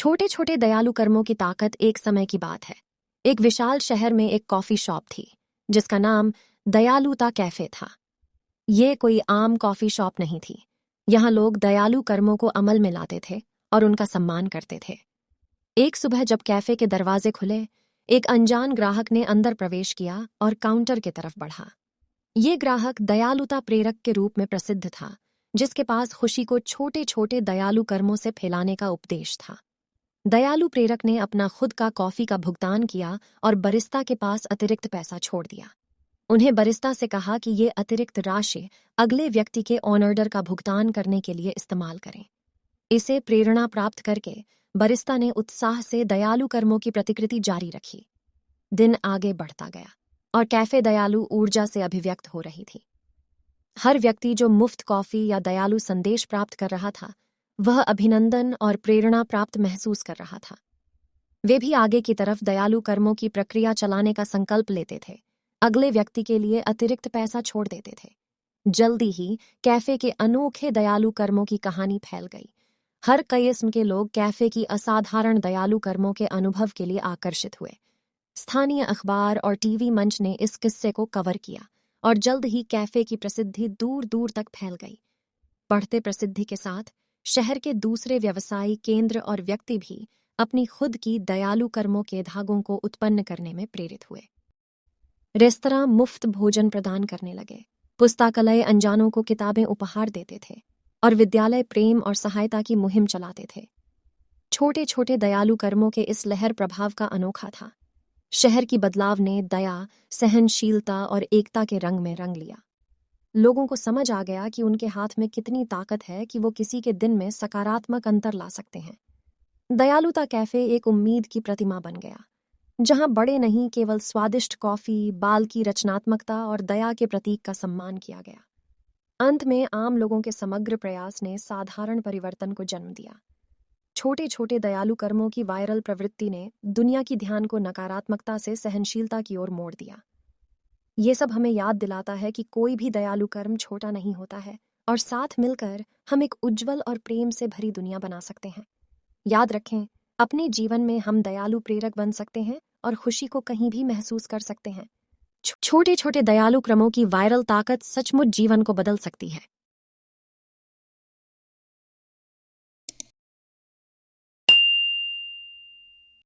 छोटे छोटे दयालु कर्मों की ताकत एक समय की बात है। एक विशाल शहर में एक कॉफी शॉप थी जिसका नाम दयालुता कैफे था। ये कोई आम कॉफी शॉप नहीं थी। यहाँ लोग दयालु कर्मों को अमल में लाते थे और उनका सम्मान करते थे। एक सुबह जब कैफे के दरवाजे खुले, एक अनजान ग्राहक ने अंदर प्रवेश किया और काउंटर की तरफ बढ़ा। ये ग्राहक दयालुता प्रेरक के रूप में प्रसिद्ध था, जिसके पास खुशी को छोटे छोटे दयालु कर्मों से फैलाने का उपदेश था। दयालु प्रेरक ने अपना खुद का कॉफी का भुगतान किया और बरिस्ता के पास अतिरिक्त पैसा छोड़ दिया। उन्हें बरिस्ता से कहा कि ये अतिरिक्त राशि अगले व्यक्ति के ऑर्डर का भुगतान करने के लिए इस्तेमाल करें। इसे प्रेरणा प्राप्त करके बरिस्ता ने उत्साह से दयालु कर्मों की प्रतिकृति जारी रखी। दिन आगे बढ़ता गया और कैफे दयालु ऊर्जा से अभिव्यक्त हो रही थी। हर व्यक्ति जो मुफ्त कॉफी या दयालु संदेश प्राप्त कर रहा था, वह अभिनंदन और प्रेरणा प्राप्त महसूस कर रहा था। वे भी आगे की तरफ दयालु कर्मों की प्रक्रिया चलाने का संकल्प लेते थे, अगले व्यक्ति के लिए अतिरिक्त पैसा छोड़ देते थे। जल्दी ही कैफे के अनोखे दयालु कर्मों की कहानी फैल गई। हर किस्म के लोग कैफे की असाधारण दयालु कर्मों के अनुभव के लिए आकर्षित हुए। स्थानीय अखबार और टीवी मंच ने इस किस्से को कवर किया और जल्द ही कैफे की प्रसिद्धि दूर दूर तक फैल गई। बढ़ते प्रसिद्धि के साथ शहर के दूसरे व्यवसायी केंद्र और व्यक्ति भी अपनी खुद की दयालु कर्मों के धागों को उत्पन्न करने में प्रेरित हुए। रेस्तरां मुफ्त भोजन प्रदान करने लगे, पुस्तकालय अनजानों को किताबें उपहार देते थे और विद्यालय प्रेम और सहायता की मुहिम चलाते थे। छोटे छोटे दयालु कर्मों के इस लहर प्रभाव का अनोखा था। शहर की बदलाव ने दया, सहनशीलता और एकता के रंग में रंग लिया। लोगों को समझ आ गया कि उनके हाथ में कितनी ताकत है कि वो किसी के दिन में सकारात्मक अंतर ला सकते हैं। दयालुता कैफे एक उम्मीद की प्रतिमा बन गया, जहां बड़े नहीं केवल स्वादिष्ट कॉफी, बाल की रचनात्मकता और दया के प्रतीक का सम्मान किया गया। अंत में आम लोगों के समग्र प्रयास ने साधारण परिवर्तन को जन्म दिया। छोटे छोटे दयालु कर्मों की वायरल प्रवृत्ति ने दुनिया की ध्यान को नकारात्मकता से सहनशीलता की ओर मोड़ दिया। ये सब हमें याद दिलाता है कि कोई भी दयालु कर्म छोटा नहीं होता है और साथ मिलकर हम एक उज्जवल और प्रेम से भरी दुनिया बना सकते हैं। याद रखें, अपने जीवन में हम दयालु प्रेरक बन सकते हैं और खुशी को कहीं भी महसूस कर सकते हैं। छोटे छोटे दयालु कर्मों की वायरल ताकत सचमुच जीवन को बदल सकती है।